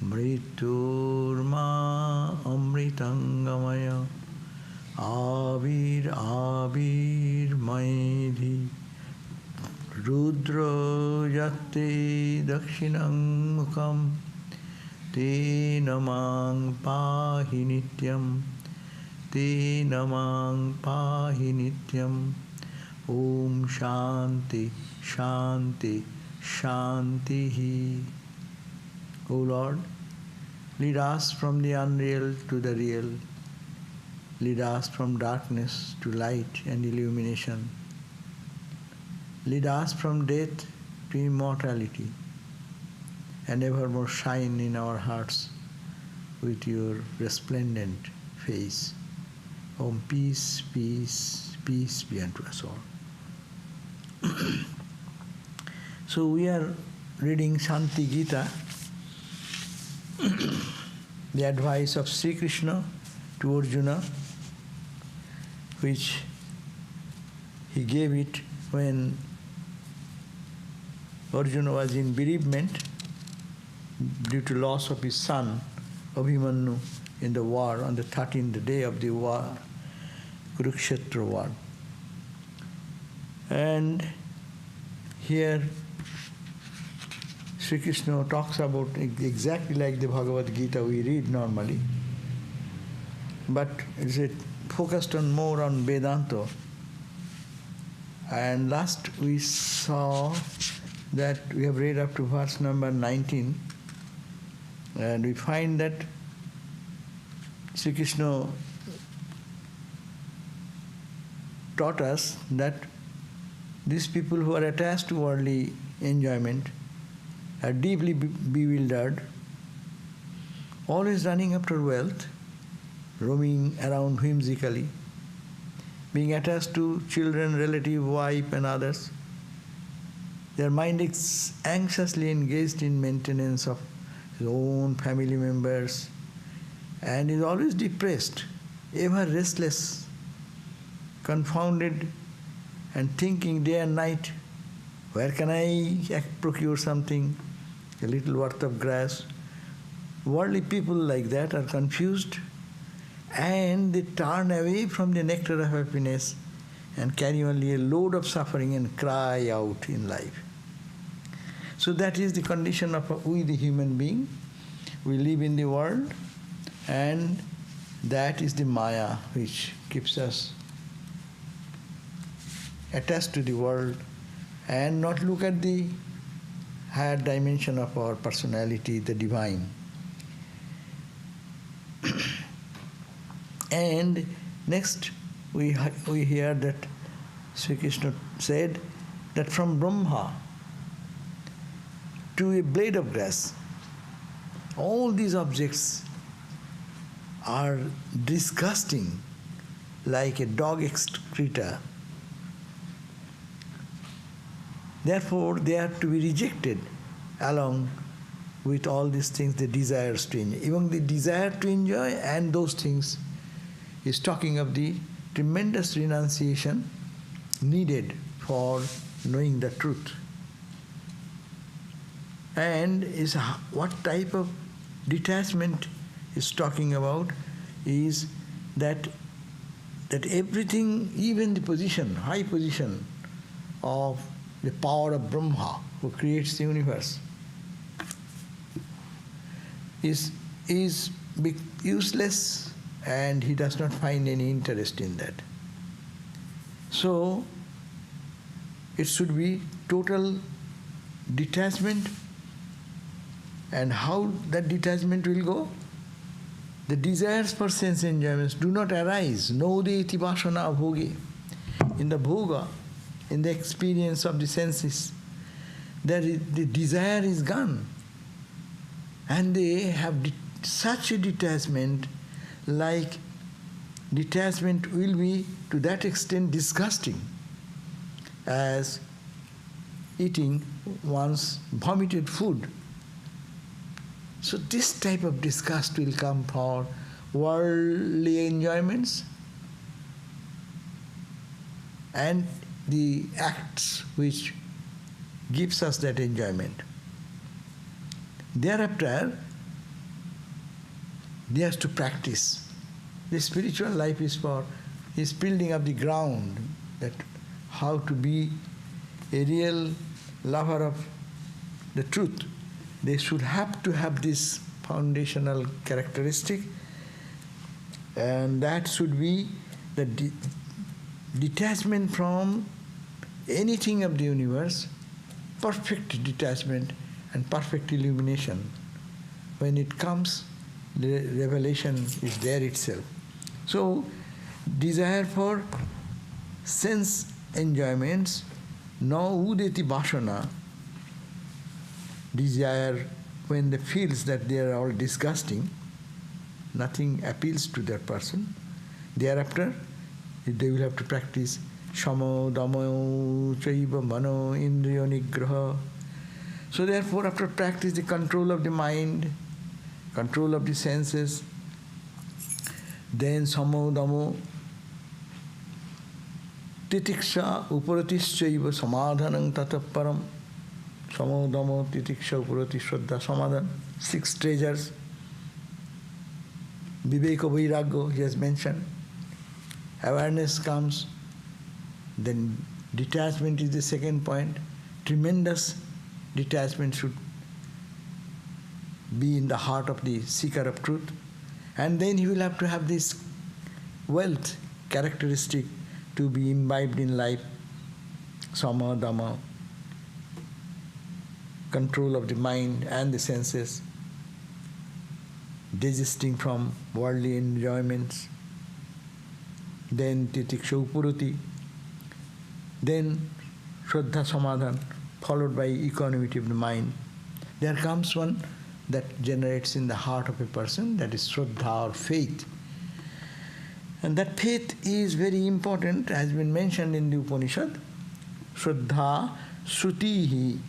mriturma amritangamaya avir avir maidhi rudra yate dakshinam mukham te namang pahi nityam te namang pahi nityam. Om Shanti Shanti Shanti. O Lord, lead us from the unreal to the real. Lead us from darkness to light and illumination. Lead us from death to immortality, and evermore shine in our hearts with your resplendent face. Om peace, peace, peace be unto us all. So we are reading Shanti Gita, the advice of Sri Krishna to Arjuna, which he gave it when Arjuna was in bereavement due to loss of his son Abhimanyu in the war on the 13th day of the war, Kurukshetra war. And here Sri Krishna talks about exactly like the Bhagavad Gita we read normally, but it's focused on more on Vedanta. And last we saw that we have read up to verse number 19, and we find that Sri Krishna taught us that these people who are attached to worldly enjoyment are deeply bewildered, always running after wealth, roaming around whimsically, being attached to children, relative, wife and others. Their mind is anxiously engaged in maintenance of his own family members and is always depressed, ever restless, confounded and thinking day and night, where can I procure something, a little worth of grass? Worldly people like that are confused and they turn away from the nectar of happiness and carry only a load of suffering and cry out in life. So that is the condition of we the human being. We live in the world, and that is the Maya which keeps us attached to the world and not look at the higher dimension of our personality, the divine. And next we hear that Sri Krishna said that from Brahma to a blade of grass, all these objects are disgusting like a dog excreta. Therefore, they are to be rejected along with all these things, the desires to enjoy. Even the desire to enjoy and those things is talking of the tremendous renunciation needed for knowing the truth. And is what type of detachment is talking about is that everything, even the position, high position of the power of Brahma who creates the universe is useless, and he does not find any interest in that. So it should be total detachment. And how that detachment will go? The desires for sense enjoyments do not arise. Node iti vasana bhoge. In the bhoga, in the experience of the senses, the desire is gone. And they have such a detachment, like detachment will be to that extent disgusting as eating one's vomited food. So this type of disgust will come for worldly enjoyments and the acts which gives us that enjoyment. Thereafter, he has to practice. The spiritual life is building up the ground, that how to be a real lover of the truth. They should have to have this foundational characteristic, and that should be the detachment from anything of the universe, perfect detachment and perfect illumination. When it comes, the revelation is there itself. So, desire for sense enjoyments, no udeti vasana, desire when they feels that they are all disgusting, nothing appeals to that person. Thereafter, they will have to practice shamo, damo, chaiva, mano, indriyo nigraha. So therefore, after practice, the control of the mind, control of the senses, then samo, damo, titiksha, uparatischaiva, samadhanam tataparam. Samo, damo, titiksha, upurati, shraddha, samadhan. 6 treasures. Viveka, vairagya, he has mentioned. Awareness comes. Then detachment is the second point. Tremendous detachment should be in the heart of the seeker of truth. And then he will have to have this wealth characteristic to be imbibed in life. Sama, dhamma, control of the mind and the senses, desisting from worldly enjoyments. Then titiksha, upurati. Then shraddha, samadhan, followed by equanimity of the mind. There comes one that generates in the heart of a person, that is shraddha or faith. And that faith is very important, has been mentioned in the Upanishad. Shraddha srutihi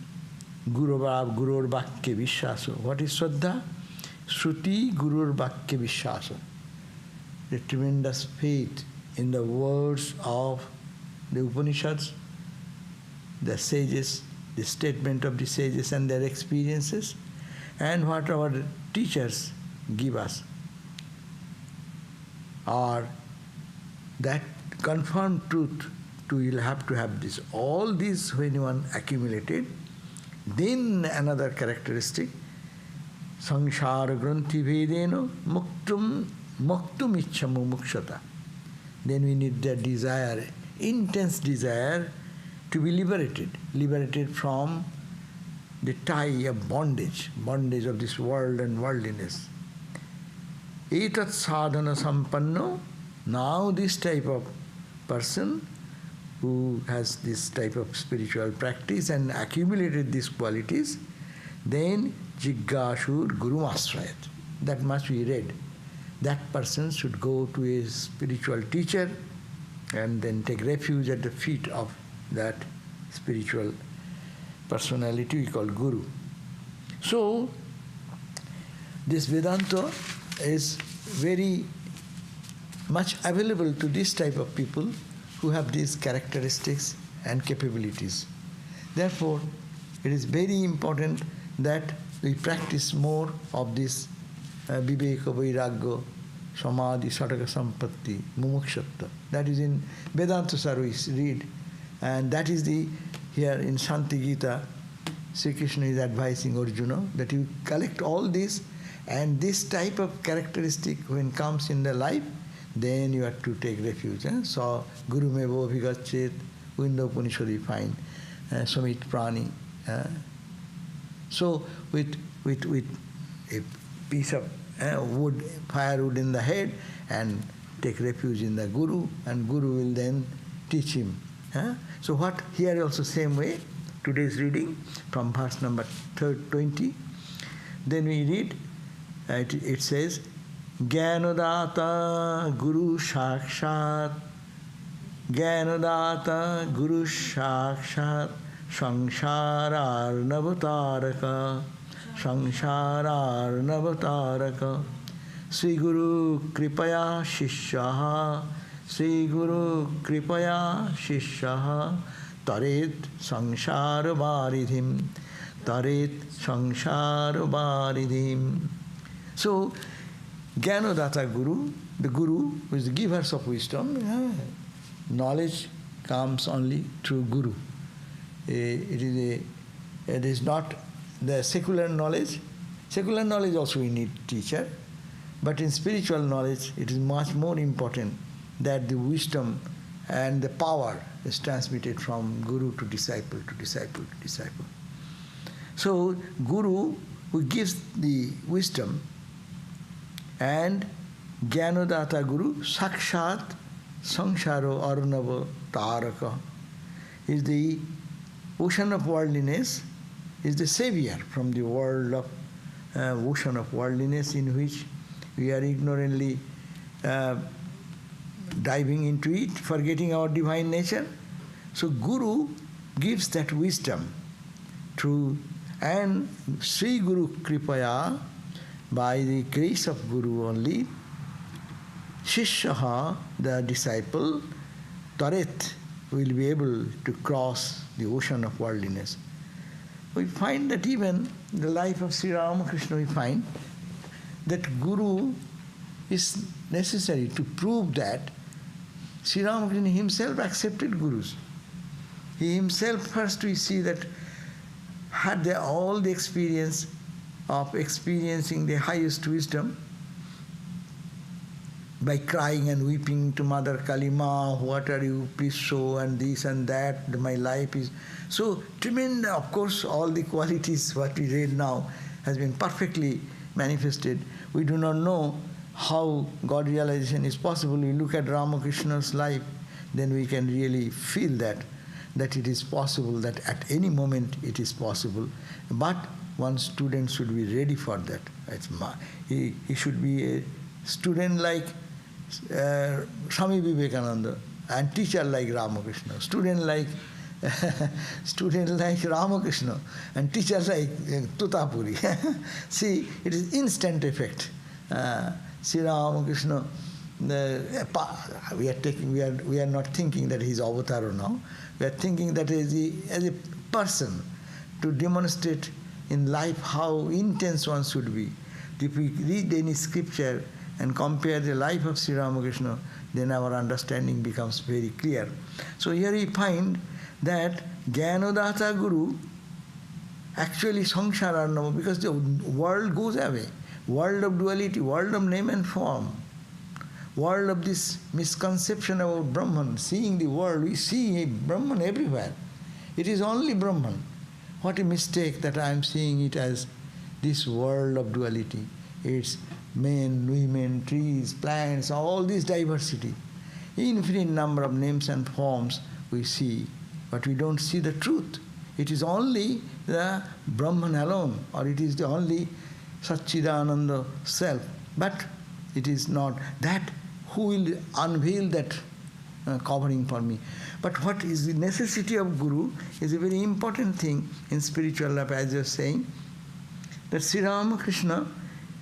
gurur vakya vishwaso. What is shraddha? Shruti gurur vakya vishwaso. The tremendous faith in the words of the Upanishads, the sages, the statement of the sages and their experiences, and what our teachers give us, are that confirmed truth. You will have to have this. All these, when one accumulated, then another characteristic, samsara granthi vedeno muktum ichchamu mukshata. Then we need that desire, intense desire, to be liberated from the tie of bondage of this world and worldliness. Etat sadhana sampanno. Now this type of person who has this type of spiritual practice and accumulated these qualities, then jiggashur gurumasrayat. That must be read. That person should go to a spiritual teacher and then take refuge at the feet of that spiritual personality we call Guru. So, this Vedanta is very much available to this type of people who have these characteristics and capabilities. Therefore, it is very important that we practice more of this viveka, vairagya, samadhi, sataka sampatti, mumukshatta. That is in Vedanta service, read. And that is here in Shanti Gita, Sri Krishna is advising Arjuna that you collect all this, and this type of characteristic when comes in the life, then you have to take refuge. So, Guru Mevo Vigachet, in the Upanishad you find, Samit Prani. So, with a piece of wood, firewood in the head, and take refuge in the Guru, and Guru will then teach him. So what here also same way, today's reading from verse number 20. Then we read, it says, Jnanodata Guru Shakshat, Jnanodata Guru Shakshat, Sangsharar Navataraka, Sangsharar Navataraka, Sri Guru Kripaya Shishyaha, Sri Guru Kripaya Shishyaha, Taret Sangsara Varidhim, Taret Sangsara Varidhim. So, Jnanodata Guru, the Guru who is the givers of wisdom, knowledge comes only through Guru. It is not the secular knowledge. Secular knowledge also we need teacher, but in spiritual knowledge it is much more important that the wisdom and the power is transmitted from Guru to disciple to disciple to disciple. So Guru who gives the wisdom, and Jnanodata Guru Sakshat Samsaro Arunava Taraka is the ocean of worldliness, is the savior from the world of ocean of worldliness in which we are ignorantly diving into it, forgetting our divine nature. So Guru gives that wisdom through, and Sri Guru Kripaya, by the grace of Guru only, Shishyaha, the disciple, Taret, will be able to cross the ocean of worldliness. We find that even in the life of Sri Ramakrishna, we find that Guru is necessary to prove that Sri Ramakrishna himself accepted Gurus. He himself first we see that had all the experience of experiencing the highest wisdom by crying and weeping to Mother Kalima, what are you, please show, and this and that, my life is... So tremendous, of course, all the qualities what we read now has been perfectly manifested. We do not know how God realization is possible. We look at Ramakrishna's life, then we can really feel that it is possible, that at any moment it is possible. But one student should be ready for that. He should be a student like Swami Vivekananda and teacher like Ramakrishna, student like Ramakrishna and teacher like Tutapuri. See, it is instant effect. Sri Ramakrishna, we are not thinking that he is avatar now. We are thinking that as a person to demonstrate in life how intense one should be. If we read any scripture and compare the life of Sri Ramakrishna, then our understanding becomes very clear. So here we find that Jnanodata Guru actually samsara, because the world goes away. World of duality, world of name and form, world of this misconception about Brahman, seeing the world, we see Brahman everywhere. It is only Brahman. What a mistake that I am seeing it as this world of duality. It's men, women, trees, plants, all this diversity. Infinite number of names and forms we see, but we don't see the truth. It is only the Brahman alone, or it is the only Satchidananda self. But it is not that. Who will unveil that covering for me? But what is the necessity of Guru is a very important thing in spiritual life, as you are saying, that Sri Ramakrishna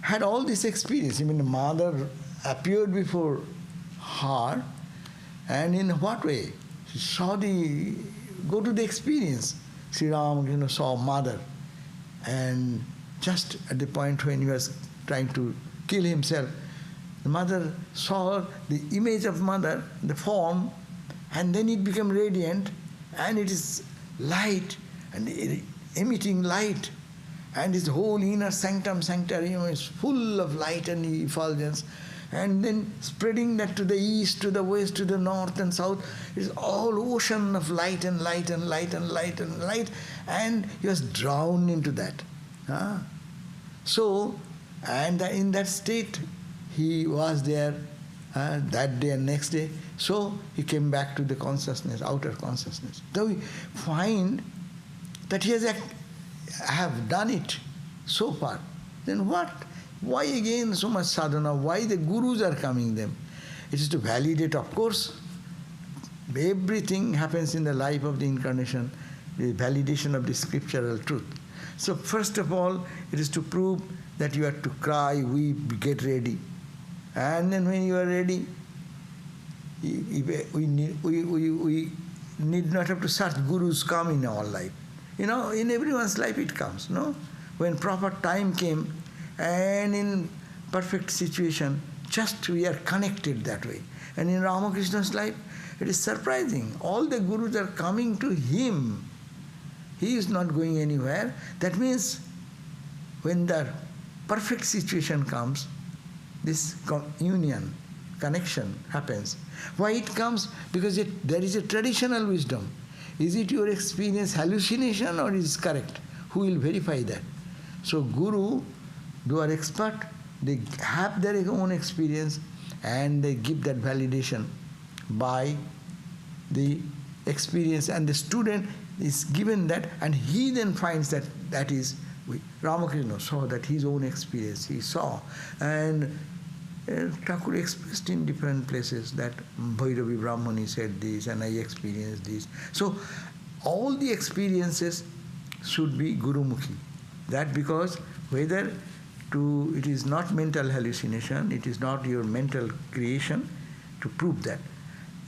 had all this experience. I mean, the mother appeared before her, and in what way? She saw go to the experience. Sri Ramakrishna saw mother, and just at the point when he was trying to kill himself, the mother saw the image of mother, the form, and then it became radiant, and it is light, and emitting light, and his whole inner sanctum sanctorium is full of light and effulgence, and then spreading that to the east, to the west, to the north and south. It is all ocean of light and light and light and light and light, and he was drowned into that. So, and in that state, he was there that day and next day. So he came back to the consciousness, outer consciousness. Though we find that he has have done it so far, then what? Why again so much sadhana? Why the gurus are coming them? It is to validate, of course. Everything happens in the life of the incarnation, the validation of the scriptural truth. So first of all, it is to prove that you have to cry, weep, get ready. And then when you are ready, we need not have to search. Gurus come in our life. You know, in everyone's life it comes, no? When proper time came, and in perfect situation, just we are connected that way. And in Ramakrishna's life, it is surprising. All the gurus are coming to him. He is not going anywhere. That means when the perfect situation comes, this union, connection happens. Why it comes? Because there is a traditional wisdom. Is it your experience hallucination or is it correct? Who will verify that? So Guru, they are expert, they have their own experience and they give that validation by the experience, and the student is given that, and he then finds that that is, Ramakrishna saw that his own experience, he saw. And Thakur expressed in different places that Bhairavi Brahmani said this and I experienced this. So all the experiences should be Gurumukhi. That because whether it is not mental hallucination, it is not your mental creation to prove that.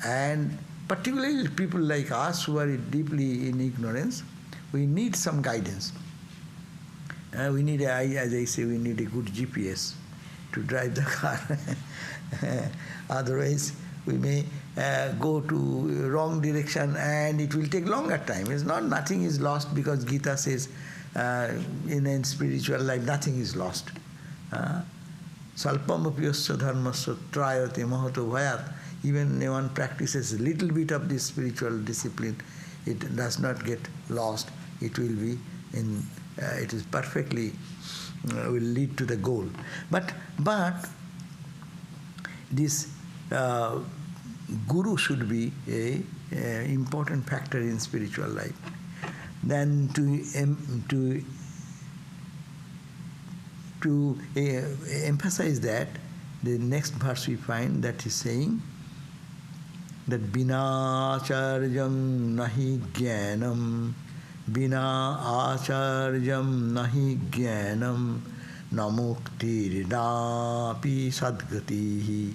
And particularly people like us who are deeply in ignorance, we need some guidance. We need, as I say, we need a good GPS to drive the car. Otherwise, we may go to wrong direction and it will take longer time. It's not, nothing is lost, because Gita says in a spiritual life nothing is lost. Salpam apyasya dharmasya trayate mahato bhayat. Even when one practices a little bit of this spiritual discipline, it does not get lost. It will be in, it is perfectly, will lead to the goal. But this Guru should be a important factor in spiritual life. Then to emphasize that, the next verse we find that is saying that Bina acharyam nahi jnanam, Bina acharyam nahi jnanam, na muktir napi sadgatihi,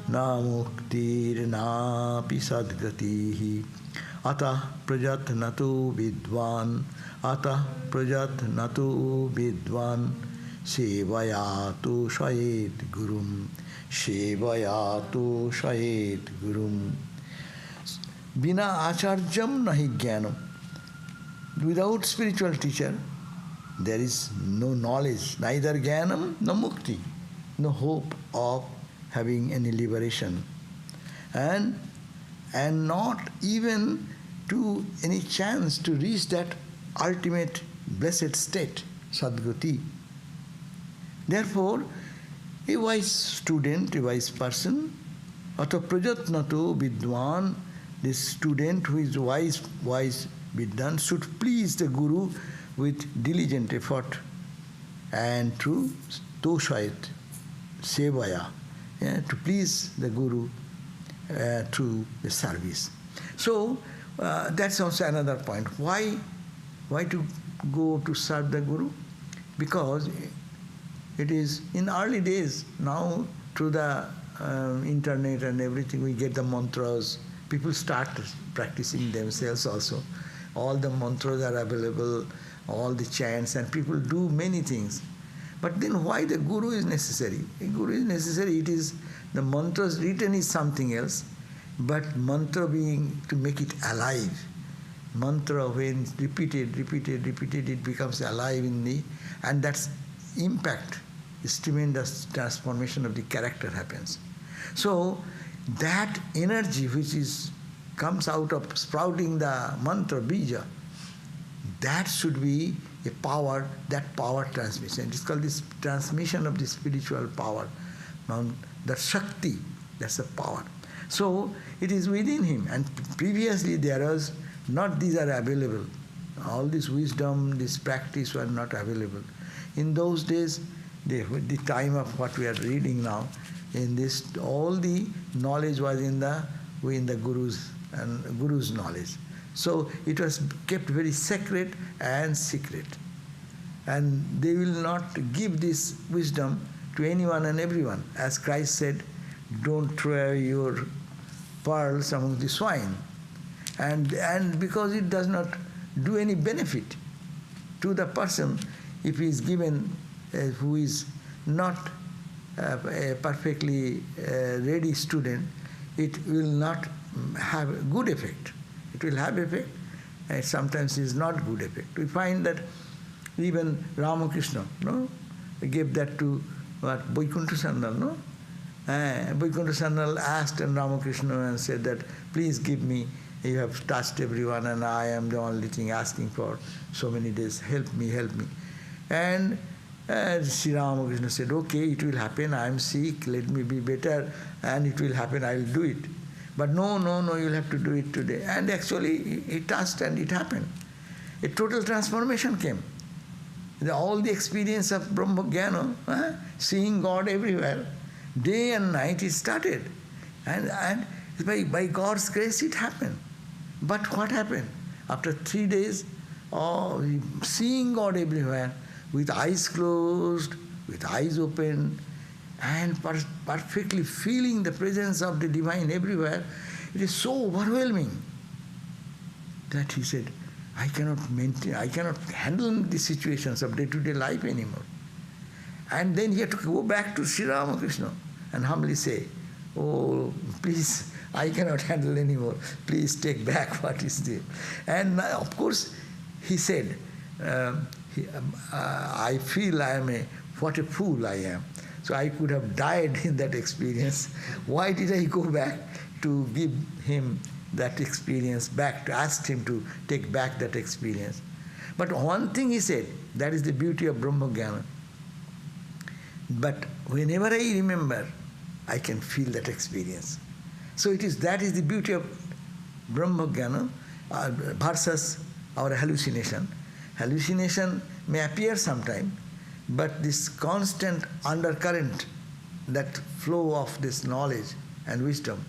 na muktir napi sadgatihi, atah prajat natu vidvan, atah prajat natu vidvan, sevayatu shayet gurum, sevayatu shayet gurum. Bina acharyam nahi jnanam. Without spiritual teacher, there is no knowledge, neither jnanam, no mukti, no hope of having any liberation, and not even to any chance to reach that ultimate blessed state, Sadgati. Therefore, a wise student, a wise person, atha prajatnato vidwan, this student who is wise vidwan, should please the Guru with diligent effort and through toshayat, sevaya, to please the Guru through the service. So that's also another point. Why to go to serve the Guru? Because it is in early days, now through the internet and everything, we get the mantras. People start practicing themselves also. All the mantras are available, all the chants, and people do many things. But then why the Guru is necessary? The Guru is necessary, it is, the mantras written is something else, but mantra being to make it alive. Mantra, when repeated, it becomes alive in the, and that's impact, this tremendous transformation of the character happens. So that energy which comes out of sprouting the mantra, bija, that should be a power, that power transmission. It's called this transmission of the spiritual power. Now, the Shakti, that's the power. So it is within him. And previously there was not, these are available. All this wisdom, this practice were not available. In those days, the time of what we are reading now, in this, all the knowledge was in the Guru's and Guru's knowledge. So it was kept very sacred and secret. And they will not give this wisdom to anyone and everyone. As Christ said, don't throw away your pearls among the swine. And because it does not do any benefit to the person if he is given who is not a perfectly ready student, it will not have a good effect. It will have effect, and sometimes it is not good effect. We find that even Ramakrishna, no, gave that to what Vaikuntha Sandal, no. Vaikuntha Sandal asked and Ramakrishna and said that, please give me. You have touched everyone, and I am the only thing asking for so many days. Help me, help me. And Sri Ramakrishna said, okay, it will happen. I am sick. Let me be better, and it will happen. I will do it. But no, you'll have to do it today. And actually, he touched and it happened. A total transformation came. All the experience of Brahma Jnana, seeing God everywhere, day and night, it started. And by God's grace, it happened. But what happened? After 3 days, seeing God everywhere, with eyes closed, with eyes open, and perfectly feeling the presence of the divine everywhere, it is so overwhelming that he said, I cannot handle the situations of day-to-day life anymore. And then he had to go back to Sri Ramakrishna and humbly say, oh, please, I cannot handle anymore. Please take back what is there. And of course, he said, I feel what a fool I am. So I could have died in that experience. Why did I go back to give him that experience back, to ask him to take back that experience? But one thing he said, that is the beauty of Brahma Jnana. But whenever I remember, I can feel that experience. So that is the beauty of Brahma Jnana versus our hallucination. Hallucination may appear sometime, but this constant undercurrent, that flow of this knowledge and wisdom,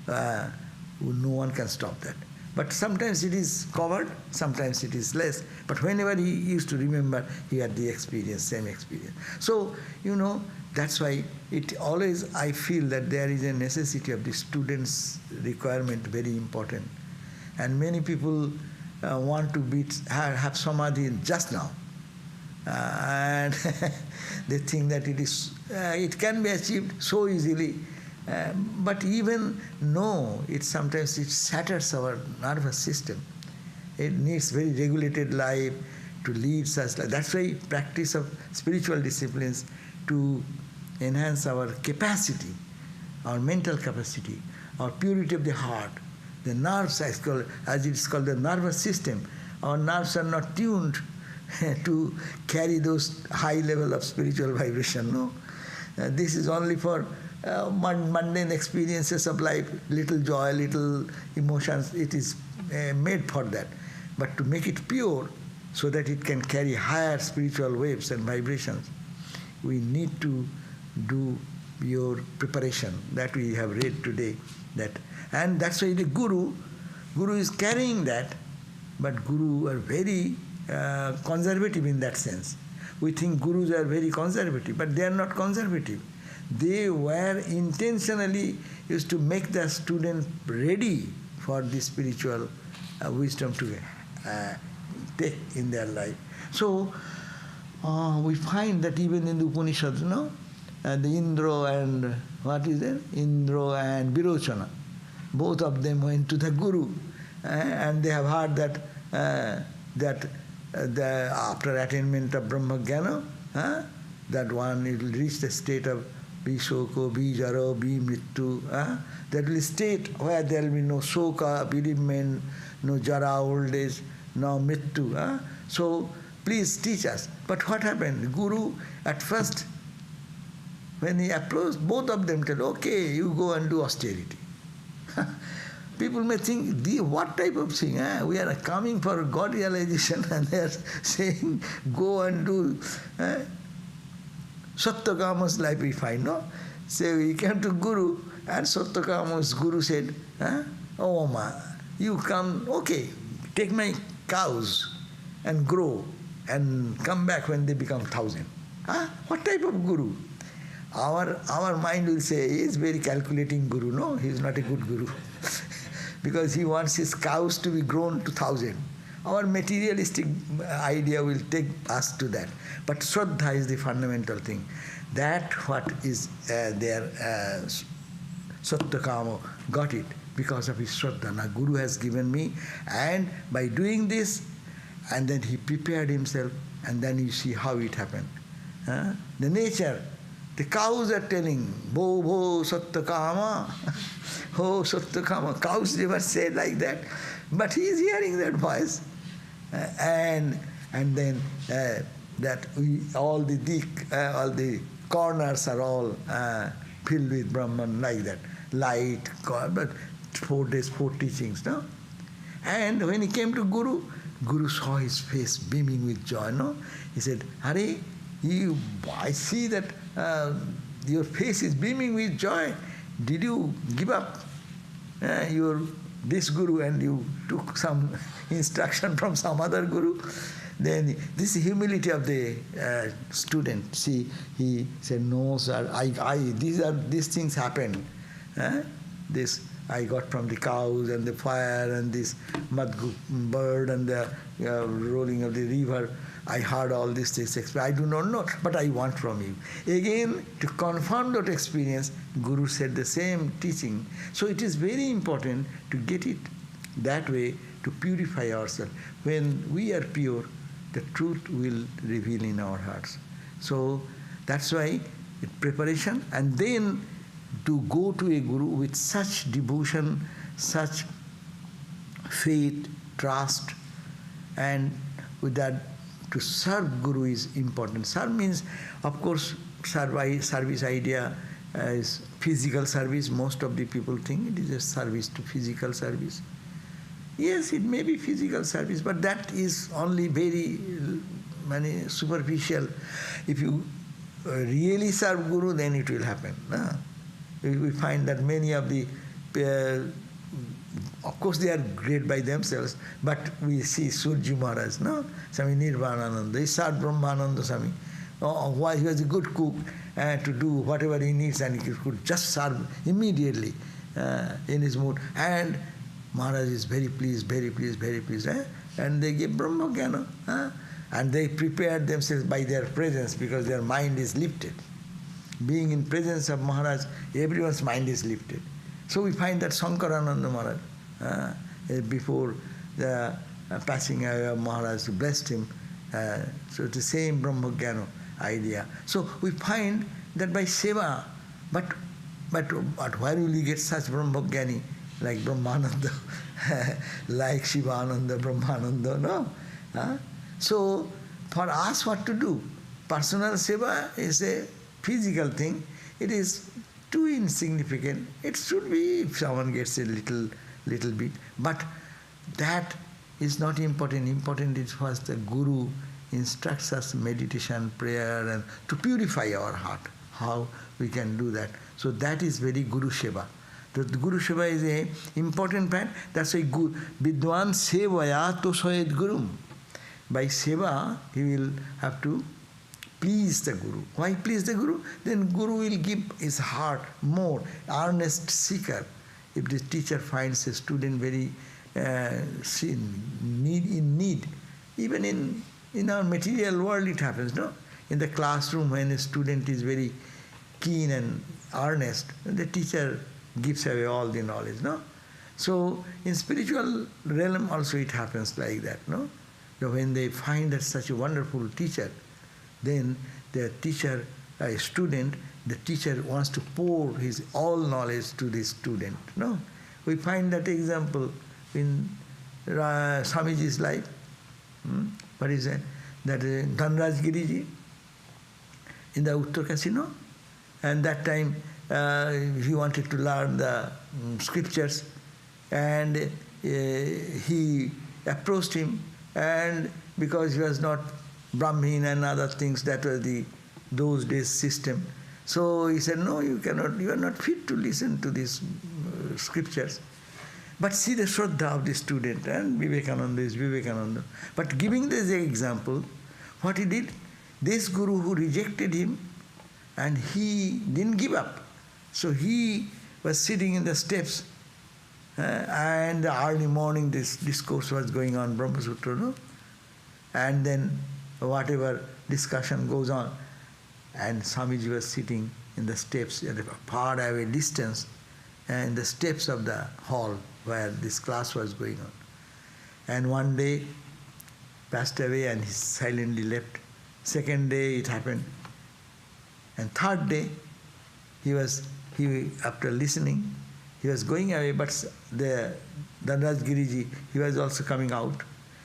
no one can stop that. But sometimes it is covered, sometimes it is less. But whenever he used to remember, he had the experience, same experience. So, that's why I feel that there is a necessity of the student's requirement, very important. And many people want to have samadhi just now. And they think that it can be achieved so easily. But even sometimes it shatters our nervous system. It needs very regulated life to lead such life. That's why practice of spiritual disciplines to enhance our capacity, our mental capacity, our purity of the heart, the nerves, as it is called, the nervous system. Our nerves are not tuned to carry those high level of spiritual vibration. No, this is only for mundane experiences of life, little joy, little emotions. It is made for that. But to make it pure, so that it can carry higher spiritual waves and vibrations, we need to do your preparation that we have read today. And that's why the Guru is carrying that, but Guru are very conservative in that sense. We think Gurus are very conservative, but they are not conservative. They were intentionally used to make the student ready for the spiritual wisdom to take in their life. So we find that even in the Upanishads, the Indra and Indra and Virochana, both of them went to the Guru, and they have heard that after attainment of Brahma Jnana, that one will reach the state of Visoko, Bijaro, Bimrittu, that will state where there will be no Soka, bereavement, no Jara, old age, no Mrittu. So please teach us. But what happened? The Guru, at first, when he approached, both of them said, okay, you go and do austerity. People may think, what type of thing? We are coming for God realization, and they are saying, go and do Satyakama's life we find, no? So he came to Guru, and Satyakama's Guru said, oh ma, you come, okay, take my cows and grow, and come back when they become 1,000. What type of Guru? Our mind will say, he is very calculating Guru. No, he is not a good Guru. Because he wants his cows to be grown to 1,000. our materialistic idea will take us to that. But Shraddha is the fundamental thing. That what is there, Satyakama got it because of his Shraddha. Now Guru has given me, and by doing this, and then he prepared himself, and then you see how it happened. The nature, the cows are telling, Bo Bo Satyakama, Oh Satyakama. Cows never say like that, but he is hearing that voice. And then that all the corners are all filled with Brahman like that. Light, but 4 days, 4 teachings, no? And when he came to Guru, Guru saw his face beaming with joy, no? He said, Hare, I see that your face is beaming with joy. Did you give up this Guru and you took some instruction from some other Guru? Then this humility of the student. See, he said, no, sir, these things happened. This I got from the cows and the fire and this mud bird and the rolling of the river. I heard all these things. I do not know, but I want from you. Again, to confirm that experience, Guru said the same teaching. So it is very important to get it that way, to purify ourselves. When we are pure, the truth will reveal in our hearts. So that's why preparation, and then to go to a Guru with such devotion, such faith, trust, and with that to serve Guru is important. Serve means, of course, service idea is physical service. Most of the people think it is a service to physical service. Yes, it may be physical service, but that is only very superficial. If you really serve Guru, then it will happen. We find that many of the, of course they are great by themselves, but we see Surji Maharaj, no? Swami Nirvanananda, he served Brahmananda Swami. Why he was a good cook to do whatever he needs, and he could just serve immediately in his mood. And Maharaj is very pleased, very pleased, very pleased. And they gave Brahma Jnana. And they prepared themselves by their presence because their mind is lifted. Being in presence of Maharaj, everyone's mind is lifted. So we find that Sankarananda Maharaj, before the passing away of Maharaj, blessed him. So it's the same Brahma Jnana idea. So we find that by seva, but where will you get such Brahma Jnani like Brahmananda, like Shivananda, Brahmananda, no? So for us what to do? Personal seva is a physical thing. It is too insignificant. It should be if someone gets a little bit. But that is not important. Important is first the Guru instructs us meditation, prayer, and to purify our heart. How we can do that. So that is very Guru Seva. The Guru Seva is an important part. That's why Vidwan Sevaya Tosoyed Gurum. By Seva, he will have to please the Guru. Why please the Guru? Then Guru will give his heart more, earnest seeker. If the teacher finds a student very in need, even in our material world it happens, no? In the classroom when a student is very keen and earnest, the teacher gives away all the knowledge, no? So in spiritual realm also it happens like that, no? So when they find that such a wonderful teacher, then the teacher, a student, the teacher wants to pour his all knowledge to the student, no? We find that example in Swamiji's life. What is that? That Dhanraj Giriji in the Uttar Casino. And that time he wanted to learn the scriptures, and he approached him, and because he was not Brahmin and other things, that was those days system. So he said, no, you cannot, you are not fit to listen to these scriptures. But see the Shraddha of the student, and Vivekananda is Vivekananda. But giving this example, what he did, this Guru who rejected him, and he didn't give up. So he was sitting in the steps, And the early morning this discourse was going on, Brahma Sutra, no? And then whatever discussion goes on, and Swamiji was sitting in the steps at a far away distance, in the steps of the hall where this class was going on. And one day passed away and he silently left. Second day it happened. And third day he after listening, he was going away, but the Dhanraj Giriji, he was also coming out,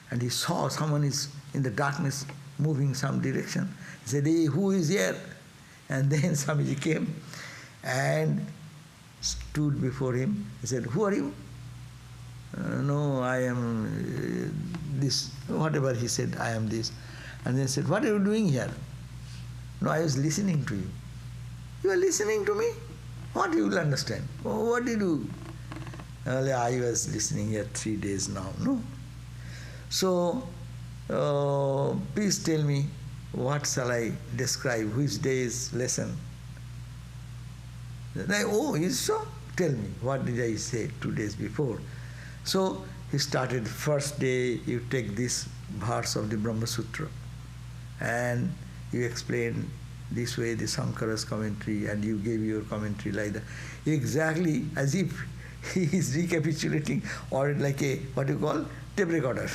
and he saw someone is in the darkness moving some direction. He said, "Hey, who is here?" And then Swamiji came and stood before him. He said, "Who are you?" "No, I am this," whatever he said, "I am this." And then he said, "What are you doing here?" "No, I was listening to you." "You are listening to me? What you will understand? Oh, what did you?" "Well, I was listening here 3 days now." "No." "So, please tell me, what shall I describe? Which day's lesson?" "Oh, is so? Tell me, what did I say 2 days before?" So he started, first day you take this verse of the Brahma Sutra and you explain this way the Shankara's commentary, and you gave your commentary like that, exactly as if he is recapitulating, or like a, what you call, tape recorder.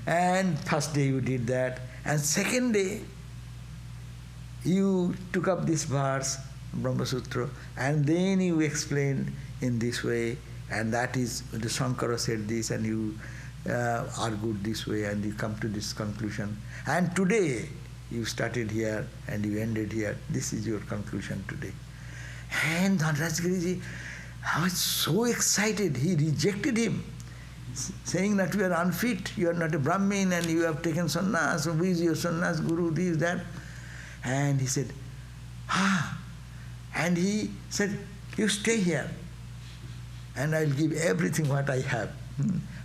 And first day you did that, and second day you took up this verse, Brahma Sutra, and then you explained in this way, and that is, the Shankara said this, and you argued this way, and you come to this conclusion. And today you started here and you ended here. This is your conclusion today. And Dhanraj Giriji was so excited, he rejected him, saying that you are unfit, you are not a Brahmin, and you have taken sannyas, so who is your sannyas guru, this, that. And he said, and he said, "You stay here, and I will give everything what I have.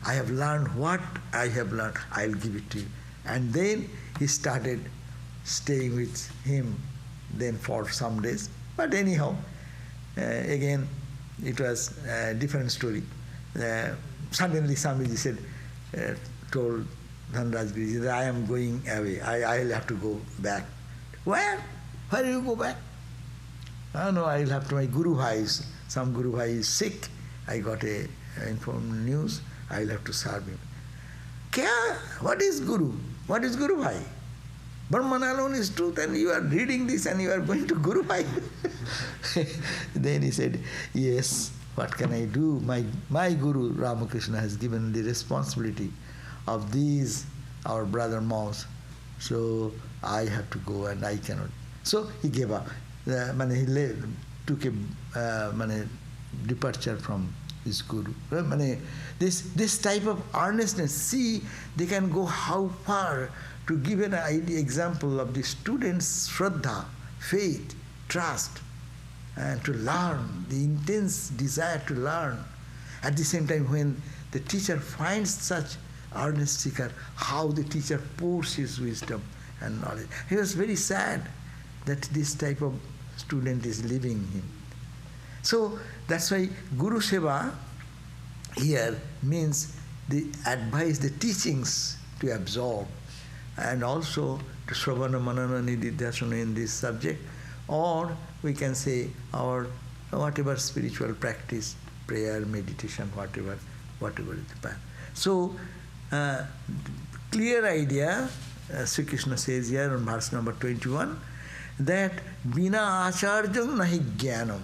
I have learned what I have learned, I will give it to you." And then he started staying with him then for some days. But anyhow, again, it was a different story. Suddenly Swamiji said, told Dhanraj Giriji that I am going away, I will have to go back. "Where? Where do you go back?" "Oh no, I will have to, my Guru Bhai, some Guru Bhai is sick, I got a informed news, I will have to serve him." "Kya? What is Guru? What is Guru Bhai? Brahman alone is truth, and you are reading this and you are going to Guru Bhai." Then he said, "Yes, what can I do? My Guru Ramakrishna has given the responsibility of these, our brother monks, so I have to go and I cannot." So he gave up. He took a departure from his Guru. This type of earnestness, see, they can go how far to give an idea, example of the student's shraddha, faith, trust, and to learn, the intense desire to learn. At the same time, when the teacher finds such earnest seeker, how the teacher pours his wisdom and knowledge. He was very sad that this type of student is leaving him. So that's why Guru Seva here means the advice, the teachings to absorb, and also to Sravana Manana Nididhyasana in this subject, or we can say our whatever spiritual practice, prayer, meditation, whatever is the path. So clear idea, Sri Krishna says here on verse number 21, that Bina Acharjam Nahi Jnanam.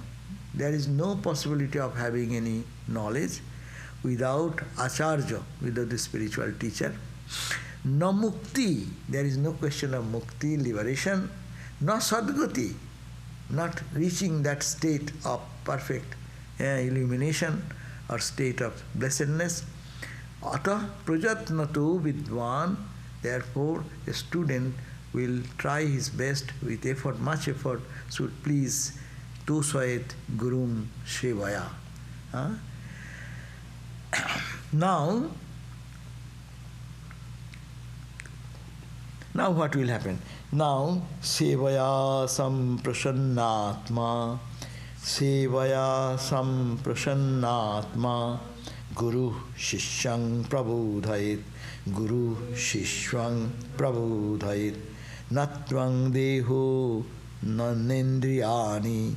There is no possibility of having any knowledge without Acharya, without the spiritual teacher. No mukti, there is no question of mukti, liberation. No sadgati, not reaching that state of perfect illumination or state of blessedness. Atah prajatnatu vidwan, therefore a student will try his best with effort, much effort, should please Tosayet Gurum Shevaya. Now what will happen? Now, Sevaya Samprasannatma, Sevaya samprasannatma Guru Shishyang Prabodhayit Guru Shishwang Prabodhayit Natvang Deho Nanendriyani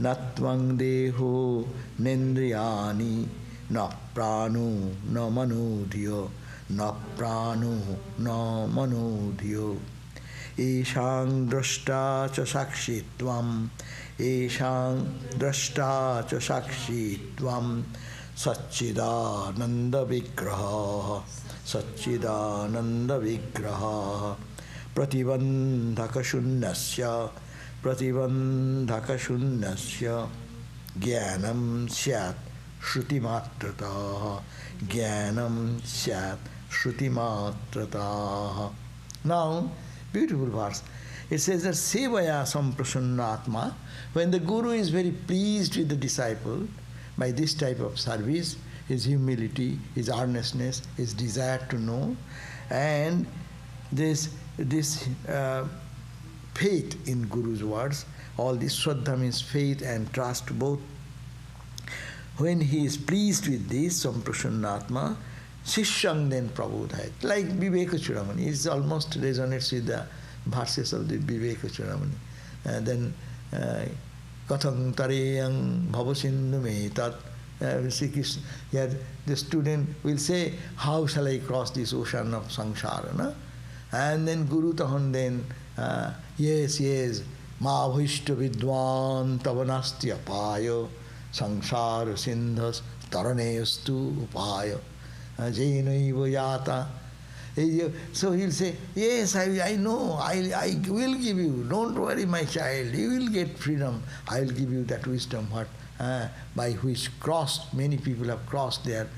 Natvang Deho Nendriyani Na Pranu Na Manodhyo Na Pranu Na Manodhyo Eshang Drashta Cha Sakshitvam Eshang Drashta Cha Sakshitvam Satchidananda Vigraha Satchidananda Vigraha Pratibandhaka Shunyasya Pratibandhaka Shunyasya Jnanam Syat Shrutimatrataha Jnanam Syat Shrutimatrataha. Now, beautiful verse. It says that Sevaya Samprasannatma, when the Guru is very pleased with the disciple by this type of service, his humility, his earnestness, his desire to know, and this faith in Guru's words, all this Shraddha means faith and trust both. When he is pleased with this, Samprasannatma, Shishyang then Prabodhayat. Like Viveka Chudamani, it almost resonates with the verses of the Viveka Chudamani. Then Kathang Tareyang Bhavasindu Me Tat. Here the student will say, how shall I cross this ocean of samsara? No? And then Guru Tahan then, yes, Ma Bhishta Vidwan Tavanasti Apayo Samsara Sindhas Taraneyastu Upayo Jainaiva Yata. So he'll say, yes, I know, I will give you, don't worry my child, you will get freedom. I will give you that wisdom what by which many people have crossed this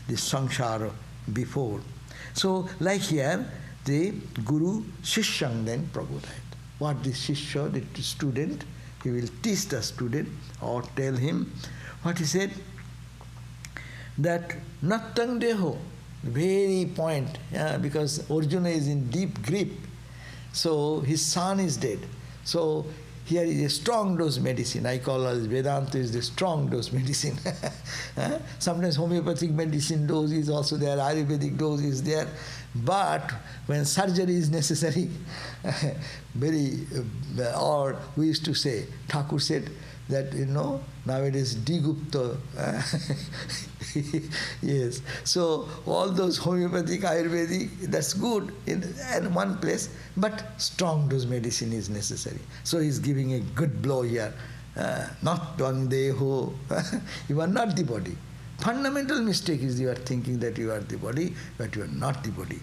samsara before. So like here, the Guru Shishyang then Prabodhayat. What the Shishya, the student, he will teach the student or tell him what he said, that Nattang Deho, the very point, because Arjuna is in deep grip, so his son is dead. So here is a strong dose medicine. I call it Vedanta is the strong dose medicine. Sometimes homeopathic medicine dose is also there, Ayurvedic dose is there. But when surgery is necessary, or we used to say, Thakur said that, nowadays Digupta. Yes. So all those homeopathic, Ayurvedic, that's good in one place, but strong dose medicine is necessary. So he's giving a good blow here. Not Tvang Deho. You are not the body. Fundamental mistake is you are thinking that you are the body, but you are not the body.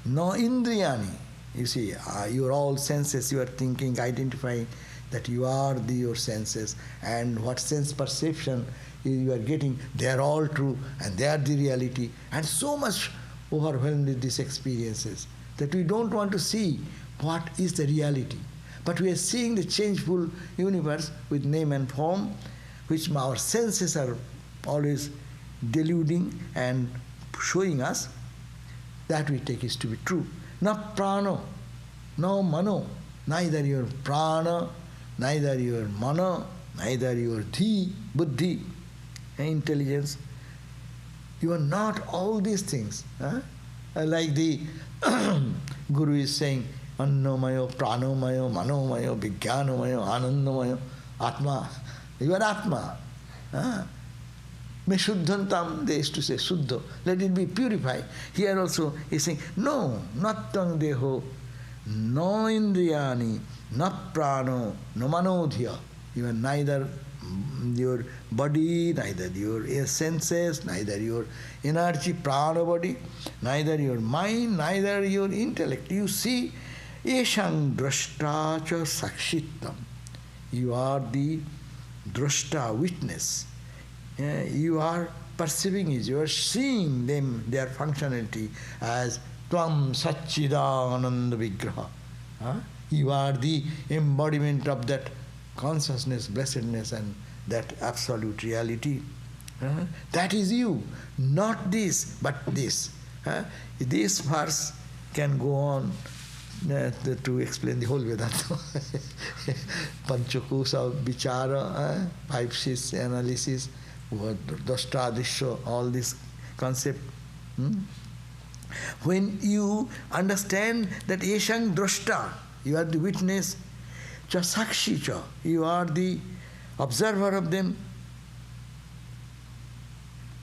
No Indriyani. You see, your all senses, you are thinking, identifying that you are your senses, and what sense perception you are getting, they are all true and they are the reality. And so much overwhelmed with these experiences that we don't want to see what is the reality. But we are seeing the changeful universe with name and form, which our senses are always deluding and showing us. That we take is to be true. Na prano, no mano, neither your prana, neither your mana, neither your dhi, buddhi, intelligence. You are not all these things. Like the Guru is saying, Annamayo, Pranomayo, Manomayo, Vijnanomayo, Anandamayo, Atma. You are Atma. Me Shuddhantam, they used to say, Suddha. Let it be purified. Here also he is saying, no, not Tang Deho, no Indriyani, not Prano, no Manodhya. You are neither your body, neither your senses, neither your energy, prana body, neither your mind, neither your intellect. You see, Eshang Drashta Cha Sakshittam. You are the Drashta, witness. You are perceiving it, you are seeing them, their functionality as Tvam Satchidananda Vigraha. You are the embodiment of that consciousness, blessedness, and that absolute reality. That is you, not this, but this. This verse can go on to explain the whole Vedanta. Panchakosa, Vichara, 5 Cs analysis, Dashtadishya, all this concept. When you understand that Eshang Drashta, you are the witness, Cha Sakshi Cha, you are the observer of them,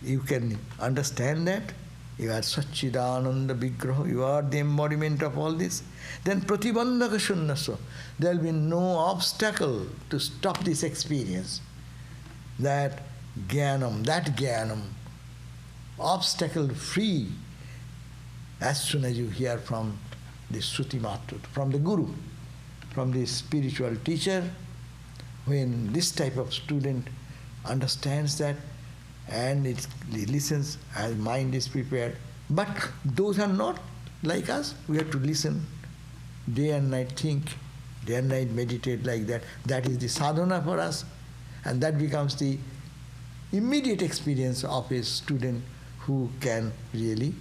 you can understand that. You are Satchidananda Vigraha, you are the embodiment of all this. Then Pratibandhaka Shunnasya, there will be no obstacle to stop this experience. That Jnanam, obstacle free, as soon as you hear from the Shruti Matra, from the Guru, from the spiritual teacher, when this type of student understands that, and it listens as mind is prepared. But those are not like us. We have to listen day and night, think, day and night meditate like that. That is the sadhana for us, and that becomes the immediate experience of a student who can really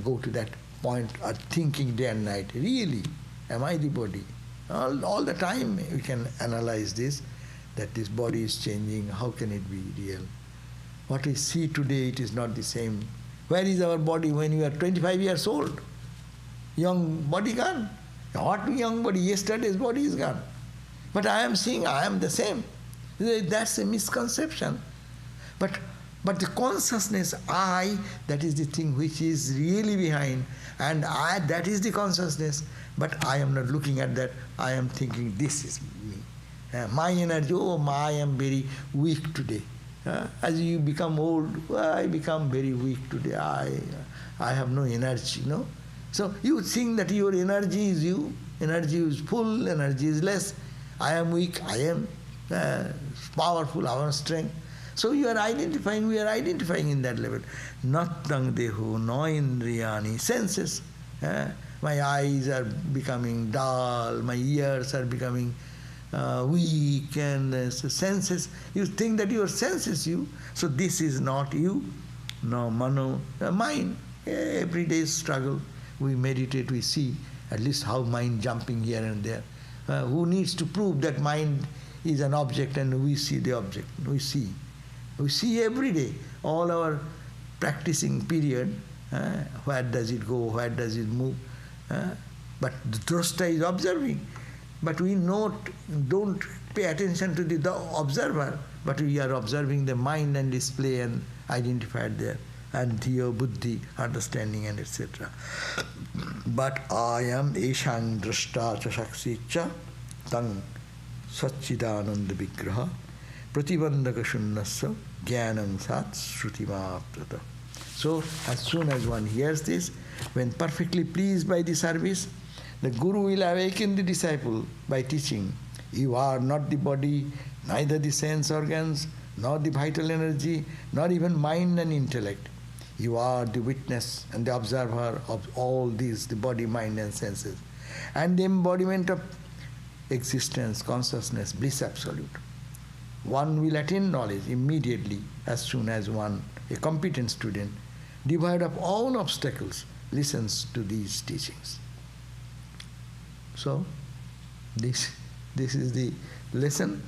go to that point of thinking day and night. Really, am I the body? All the time we can analyze this, that this body is changing, how can it be real? What we see today, it is not the same. Where is our body when we are 25 years old? Young body gone. What young body? Yesterday's body is gone. But I am seeing I am the same. That's a misconception. But the consciousness, I, that is the thing which is really behind. And I, that is the consciousness. But I am not looking at that. I am thinking this is me. My energy, I am very weak today. As you become old, I become very weak today. I have no energy, no? So you think that your energy is you, energy is full, energy is less. I am weak, I am powerful, I have strength. So you are identifying, we are identifying in that level. Nattang deho, no indriyani, senses. My eyes are becoming dull, my ears are becoming weak, and senses. You think that your sense is you. So this is not you. No, mano, mind. Everyday struggle. We meditate, we see at least how mind jumping here and there. Who needs to prove that mind is an object and we see the object? We see. We see every day. All our practicing period, where does it go, where does it move? But the drashta is observing. But we don't pay attention to the observer, but we are observing the mind and display and identified there, and dhiyo, buddhi, understanding, and etc. But I am eshang drashta cha sakshi cha tang satchidananda vigraha pratibandhaka shunnasya jnanam sat shruti matrata. So as soon as one hears this, when perfectly pleased by the service, the Guru will awaken the disciple by teaching, you are not the body, neither the sense organs, nor the vital energy, nor even mind and intellect. You are the witness and the observer of all these, the body, mind and senses, and the embodiment of existence, consciousness, bliss absolute. One will attain knowledge immediately as soon as one, a competent student, devoid of all obstacles, listens to these teachings. So, this is the lesson,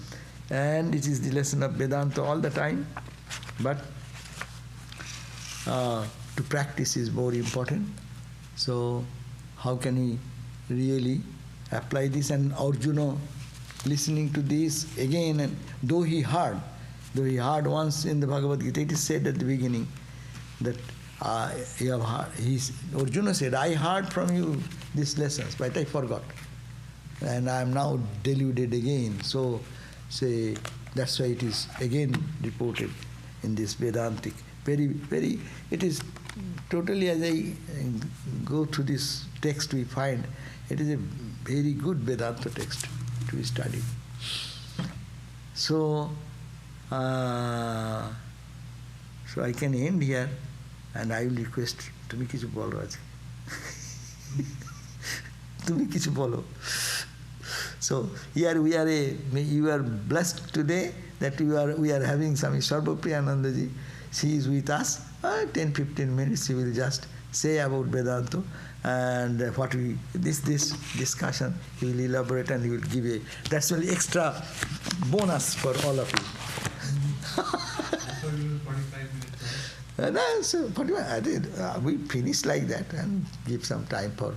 and it is the lesson of Vedanta all the time, but to practice is more important. So, how can we really apply this? And Arjuna, listening to this again, and though he heard once in the Bhagavad Gita, it is said at the beginning that Arjuna said, I heard from you these lessons, but I forgot. And I am now deluded again. So, say, that's why it is again reported in this Vedantic. Very, very, it is totally, as I go through this text, we find it is a very good Vedanta text to be studied. So, so I can end here, and I will request, তুমি কিছু বলো আজকে, তুমি কিছু বলো. So here you are blessed today that we are having some Sarvapriyanandaji. She is with us. 10-15 minutes she will just say about Vedanta, and this discussion, he will elaborate and he will give a, that's really extra bonus for all of you. No, so I did. We finished like that and give some time for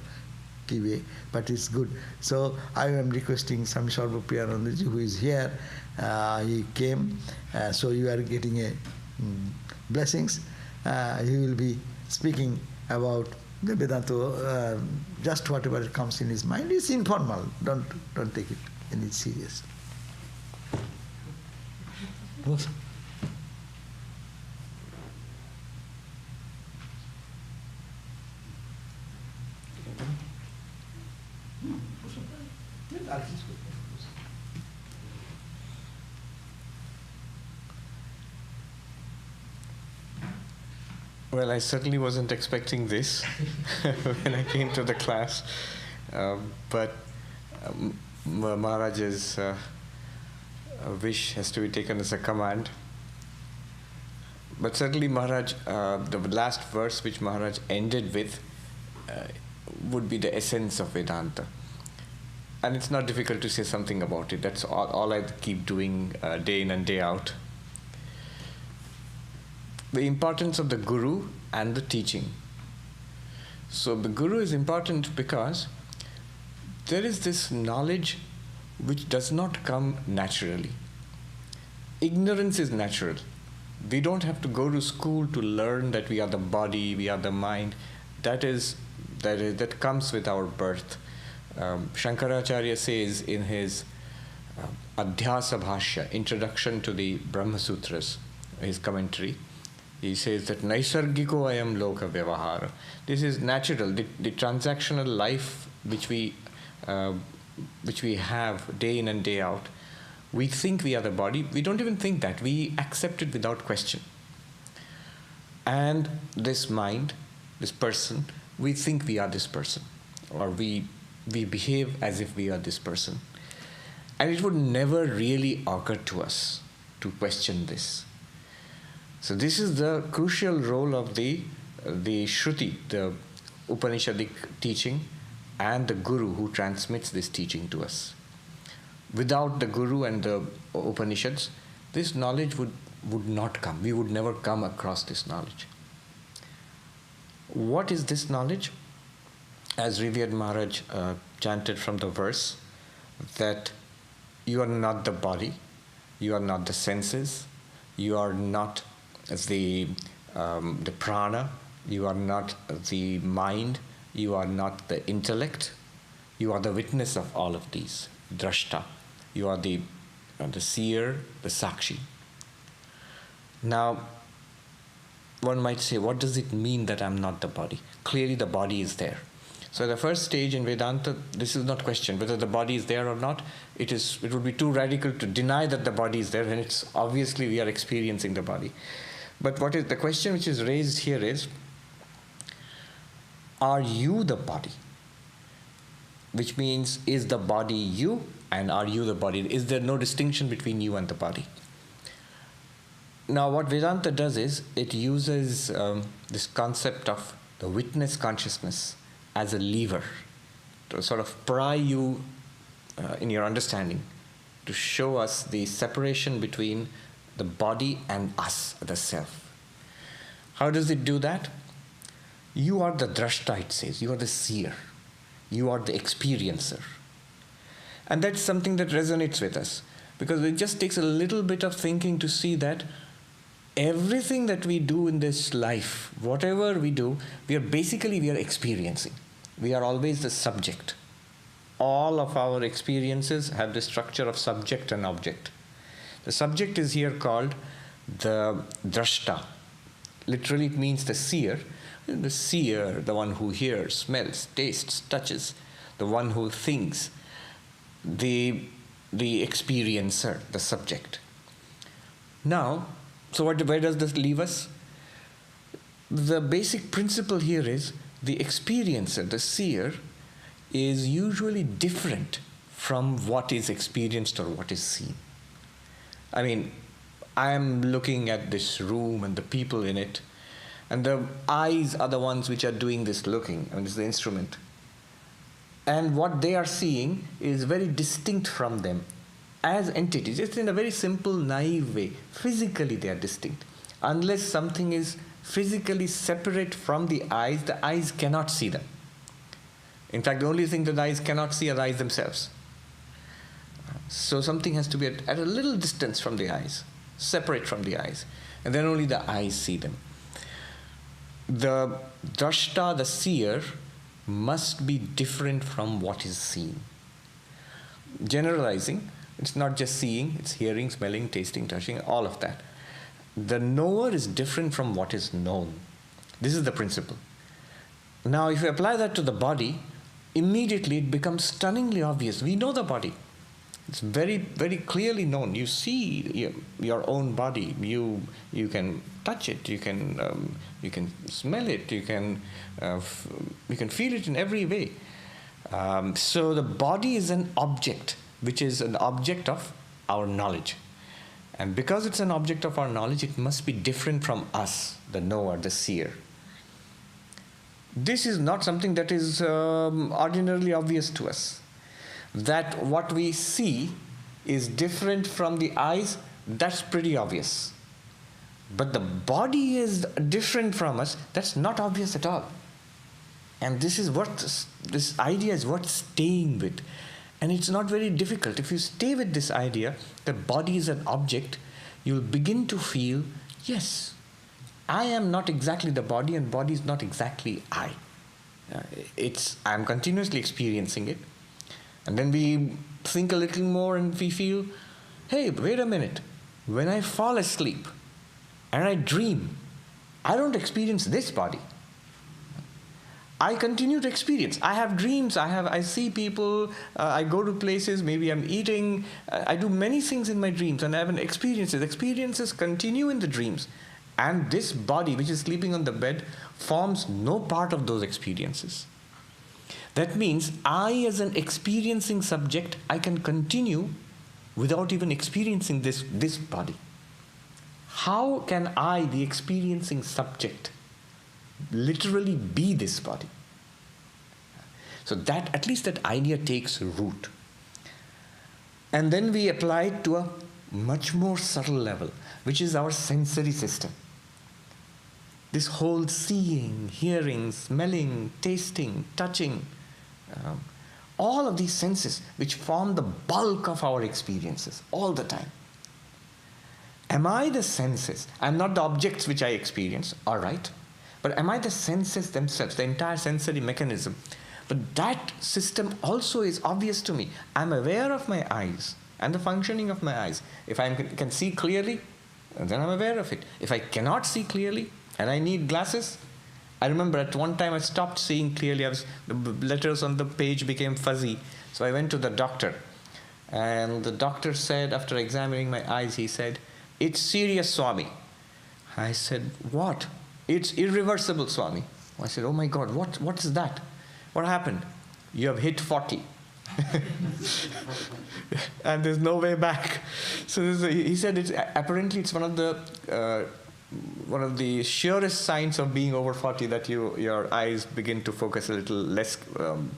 QA, but it's good. So I am requesting Swami Sarvapriyanandaji, who is here. He came, so you are getting a blessings. He will be speaking about the Vedanta, just whatever comes in his mind. It's informal. Don't take it any serious. Well, I certainly wasn't expecting this when I came to the class, but Maharaj's wish has to be taken as a command. But certainly Maharaj, the last verse which Maharaj ended with would be the essence of Vedanta. And it's not difficult to say something about it. That's all I keep doing day in and day out. The importance of the Guru and the teaching. So the Guru is important because there is this knowledge which does not come naturally. Ignorance is natural. We don't have to go to school to learn that we are the body, we are the mind. That comes with our birth. Shankaracharya says in his Adhyasa Bhashya, introduction to the Brahma Sutras, his commentary, he says that Naisargiko ayam loka vyavahara. This is natural. The transactional life which we have day in and day out. We think we are the body. We don't even think that. We accept it without question. And this mind, this person, we think we are this person, or we behave as if we are this person. And it would never really occur to us to question this. So this is the crucial role of the Shruti, the Upanishadic teaching, and the Guru who transmits this teaching to us. Without the Guru and the Upanishads, this knowledge would not come. We would never come across this knowledge. What is this knowledge? As revered Maharaj chanted from the verse, that you are not the body, you are not the senses, you are not the prana, you are not the mind, you are not the intellect, you are the witness of all of these, drashta. You are the seer, the sakshi. Now, one might say, what does it mean that I'm not the body? Clearly the body is there. So the first stage in Vedanta, this is not questioned whether the body is there or not. It would be too radical to deny that the body is there, and it's obviously we are experiencing the body. But what is the question which is raised here is, are you the body? Which means, is the body you, and are you the body? Is there no distinction between you and the body? Now what Vedanta does is, it uses this concept of the witness consciousness as a lever to sort of pry you in your understanding, to show us the separation between the body and us, the self. How does it do that? You are the drashta, it says. You are the seer. You are the experiencer. And that's something that resonates with us, because it just takes a little bit of thinking to see that everything that we do in this life, whatever we do, we are experiencing. We are always the subject. All of our experiences have the structure of subject and object. The subject is here called the drashta. Literally it means the seer. The seer, the one who hears, smells, tastes, touches, the one who thinks, the experiencer, the subject. Now, so where does this leave us? The basic principle here is the experiencer, the seer, is usually different from what is experienced or what is seen. I mean, I am looking at this room and the people in it, And the eyes are the ones which are doing this looking. I mean, it's the instrument. And what they are seeing is very distinct from them as entities. It's in a very simple, naive way. Physically, they are distinct. Unless something is physically separate from the eyes cannot see them. In fact, the only thing that the eyes cannot see are the eyes themselves. So something has to be at a little distance from the eyes, separate from the eyes, and then only the eyes see them. The drashta, the seer, must be different from what is seen. Generalizing, it's not just seeing, it's hearing, smelling, tasting, touching, all of that. The knower is different from what is known. This is the principle. Now, if you apply that to the body, immediately it becomes stunningly obvious. We know the body. It's very, very clearly known. You see your own body. You can touch it. You can smell it. You can feel it in every way. So the body is an object, which is an object of our knowledge. And because it's an object of our knowledge, it must be different from us, the knower, the seer. This is not something that is ordinarily obvious to us. That what we see is different from the eyes, that's pretty obvious. But the body is different from us, that's not obvious at all. And this idea is worth staying with. And it's not very difficult. If you stay with this idea that body is an object, you'll begin to feel, yes, I am not exactly the body and body is not exactly I. I'm continuously experiencing it. And then we think a little more and we feel, hey, wait a minute. When I fall asleep and I dream, I don't experience this body. I continue to experience. I have dreams. I see people. I go to places. Maybe I'm eating. I do many things in my dreams and I have experiences. Experiences continue in the dreams. And this body, which is sleeping on the bed, forms no part of those experiences. That means I, as an experiencing subject, I can continue without even experiencing this body. How can I, the experiencing subject, literally be this body? So that, at least that idea takes root. And then we apply it to a much more subtle level, which is our sensory system. This whole seeing, hearing, smelling, tasting, touching, all of these senses which form the bulk of our experiences all the time. Am I the senses? I'm not the objects which I experience, all right. But am I the senses themselves, the entire sensory mechanism? But that system also is obvious to me. I'm aware of my eyes and the functioning of my eyes. If I can see clearly, then I'm aware of it. If I cannot see clearly and I need glasses, I remember at one time I stopped seeing clearly. The letters on the page became fuzzy. So I went to the doctor. And the doctor said, after examining my eyes, he said, "It's serious, Swami." I said, "What?" "It's irreversible, Swami." I said, "Oh my God, what is that? What happened?" "You have hit 40. And there's no way back." So he said, apparently it's one of the surest signs of being over 40 that your eyes begin to focus a little less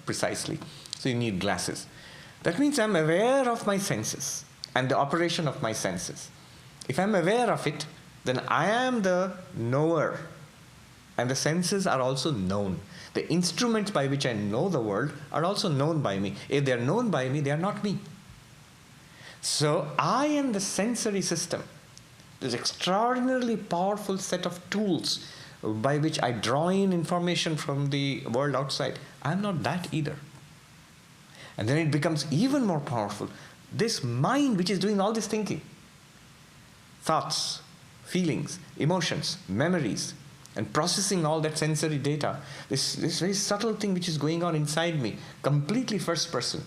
precisely. So you need glasses. That means I'm aware of my senses and the operation of my senses. If I'm aware of it, then I am the knower. And the senses are also known. The instruments by which I know the world are also known by me. If they are known by me, they are not me. So I am the sensory system. This extraordinarily powerful set of tools by which I draw in information from the world outside. I'm not that either. And then it becomes even more powerful. This mind which is doing all this thinking, thoughts, feelings, emotions, memories, and processing all that sensory data, this very subtle thing which is going on inside me, completely first person.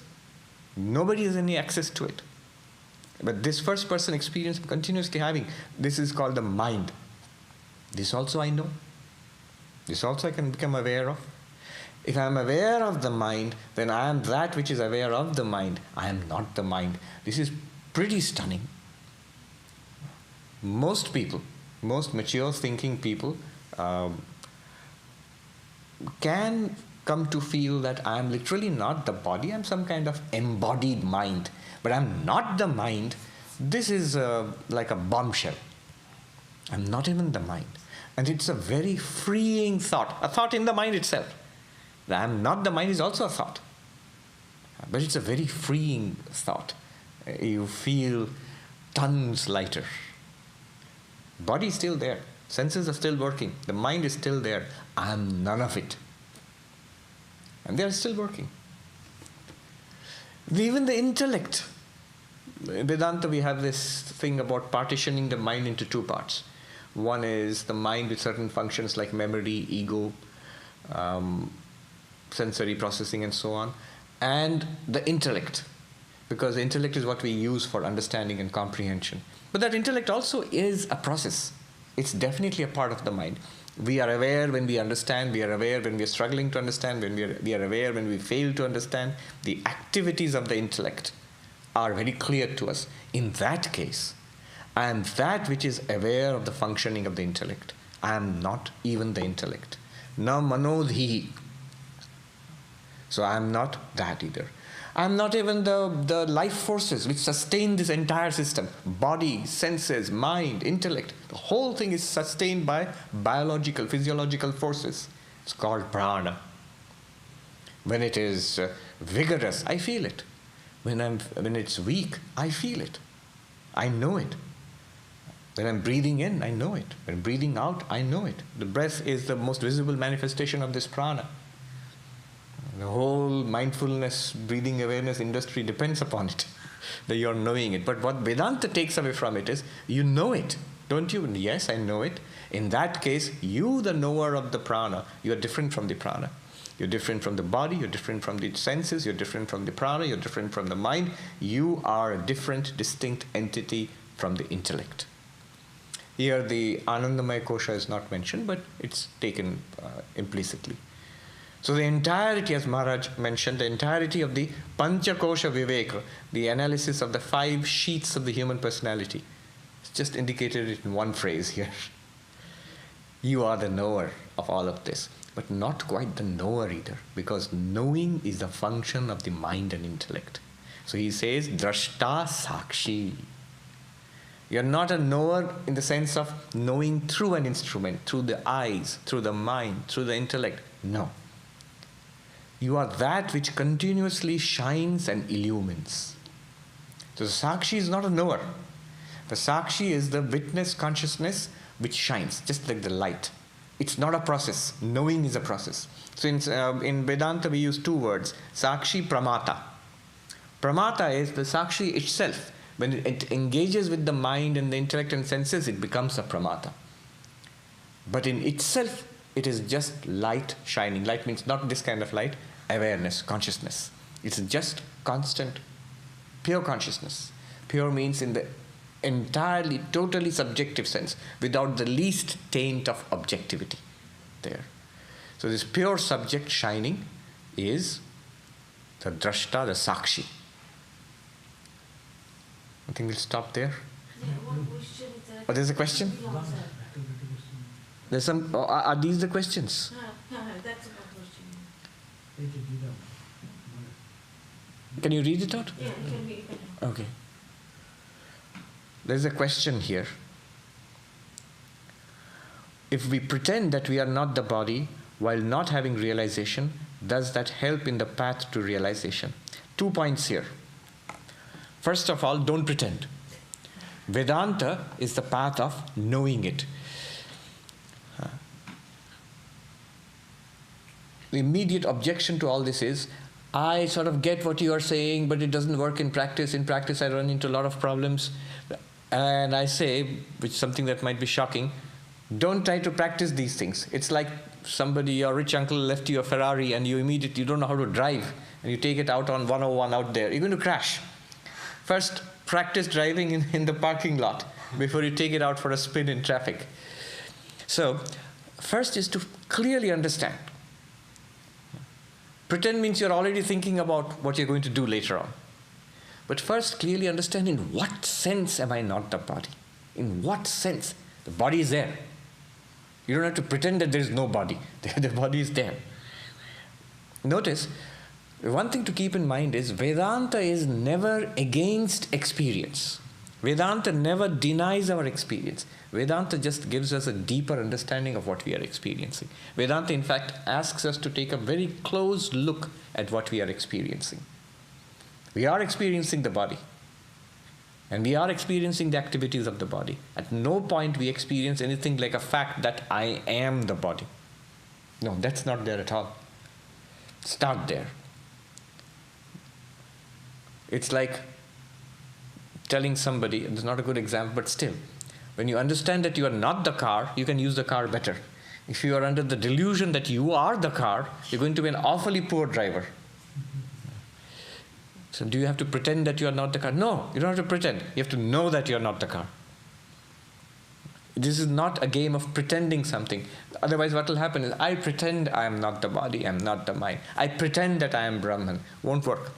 Nobody has any access to it. But this first person experience I'm continuously having, this is called the mind. This also I know. This also I can become aware of. If I am aware of the mind, then I am that which is aware of the mind. I am not the mind. This is pretty stunning. Most people, most mature thinking people, can come to feel that I am literally not the body, I'm some kind of embodied mind, but I'm not the mind. This is like a bombshell. I'm not even the mind. And it's a very freeing thought, a thought in the mind itself. That I'm not the mind is also a thought. But it's a very freeing thought. You feel tons lighter. Body is still there. Senses are still working. The mind is still there. I'm none of it. And they are still working. Even the intellect. In Vedanta, we have this thing about partitioning the mind into two parts. One is the mind with certain functions like memory, ego, sensory processing, and so on, and the intellect, because the intellect is what we use for understanding and comprehension. But that intellect also is a process. It's definitely a part of the mind. We are aware when we understand, we are aware when we are struggling to understand, when we are aware when we fail to understand. The activities of the intellect are very clear to us. In that case, I am that which is aware of the functioning of the intellect. I am not even the intellect. Na manodhi. So I am not that either. I am not even the life forces which sustain this entire system. Body, senses, mind, intellect. The whole thing is sustained by biological, physiological forces. It's called prana. When it is vigorous, I feel it. When it's weak, I feel it. I know it. When I'm breathing in, I know it. When I'm breathing out, I know it. The breath is the most visible manifestation of this prana. The whole mindfulness, breathing awareness industry depends upon it, that you're knowing it. But what Vedanta takes away from it is, you know it, don't you? Yes, I know it. In that case, you, the knower of the prana, you're different from the prana. You're different from the body, you're different from the senses, you're different from the prana, you're different from the mind. You are a different, distinct entity from the intellect. Here the Anandamaya Kosha is not mentioned, but it's taken implicitly. So the entirety, as Maharaj mentioned, the entirety of the Panchakosha Viveka, the analysis of the 5 sheets of the human personality, it's just indicated in one phrase here. You are the knower of all of this, but not quite the knower either, because knowing is a function of the mind and intellect. So he says, Drashta Sakshi. You're not a knower in the sense of knowing through an instrument, through the eyes, through the mind, through the intellect. No. You are that which continuously shines and illumines. So the Sakshi is not a knower. The Sakshi is the witness consciousness which shines, just like the light. It's not a process. Knowing is a process. So in Vedanta we use 2 words, Sakshi, Pramata. Pramata is the Sakshi itself. When it engages with the mind and the intellect and senses, it becomes a Pramata. But in itself, it is just light shining. Light means not this kind of light, awareness, consciousness. It's just constant, pure consciousness. Pure means in the entirely, totally subjective sense, without the least taint of objectivity there. So this pure subject shining is the drashta, the sakshi. I think we'll stop there. Yeah, one question is that. Oh, there's a question? There's some. Are these the questions? That's my question. Can you read it out? Yeah, can we? Okay. There's a question here. If we pretend that we are not the body while not having realization, does that help in the path to realization? 2 points here. First of all, don't pretend. Vedanta is the path of knowing it. The immediate objection to all this is, I sort of get what you are saying, but it doesn't work in practice. In practice, I run into a lot of problems. And I say, which is something that might be shocking, don't try to practice these things. It's like somebody, your rich uncle left you a Ferrari and you don't know how to drive, and you take it out on 101 out there. You're going to crash. First, practice driving in the parking lot before you take it out for a spin in traffic. So, first is to clearly understand. Pretend means you're already thinking about what you're going to do later on. But first, clearly understand, in what sense am I not the body? In what sense? The body is there. You don't have to pretend that there is no body. The body is there. Notice, one thing to keep in mind is Vedanta is never against experience. Vedanta never denies our experience. Vedanta just gives us a deeper understanding of what we are experiencing. Vedanta, in fact, asks us to take a very close look at what we are experiencing. We are experiencing the body. And we are experiencing the activities of the body. At no point we experience anything like a fact that I am the body. No, that's not there at all. Start there. It's like telling somebody, it's not a good example, but still, when you understand that you are not the car, you can use the car better. If you are under the delusion that you are the car, you're going to be an awfully poor driver. So do you have to pretend that you are not the car? No, you don't have to pretend. You have to know that you are not the car. This is not a game of pretending something. Otherwise what will happen is, I pretend I am not the body, I am not the mind. I pretend that I am Brahman. Won't work.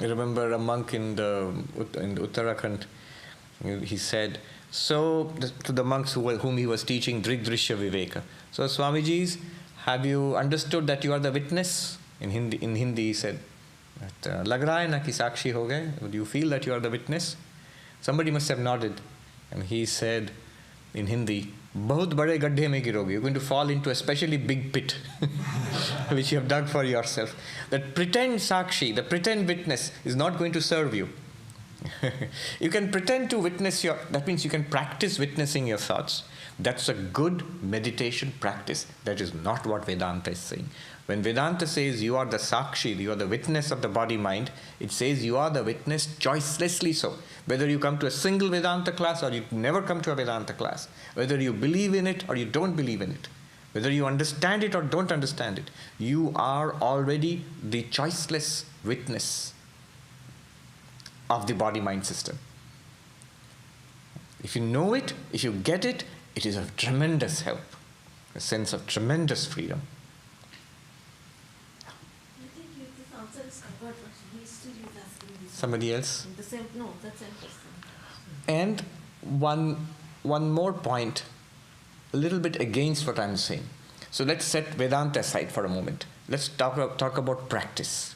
I remember a monk in Uttarakhand, he said, to the monks whom he was teaching Drigdrishya Viveka. So Swamijis, have you understood that you are the witness? In Hindi he said, lag raha hai na ki sakshi ho gaye? Do you feel that you are the witness? Somebody must have nodded. And he said in Hindi, bahut bade gaddhe mein giroge. You're going to fall into a especially big pit, which you have dug for yourself. That pretend sakshi, the pretend witness, is not going to serve you. You can pretend to witness that means you can practice witnessing your thoughts. That's a good meditation practice. That is not what Vedanta is saying. When Vedanta says you are the sakshi, you are the witness of the body-mind, it says you are the witness choicelessly so. Whether you come to a single Vedanta class or you never come to a Vedanta class, whether you believe in it or you don't believe in it, whether you understand it or don't understand it, you are already the choiceless witness of the body-mind system. If you know it, if you get it, it is of tremendous help, a sense of tremendous freedom. I think this answer is covered, but he still is asking this. Somebody else? The same, no, that's same person. And one more point, a little bit against what I'm saying. So let's set Vedanta aside for a moment. Let's talk about practice.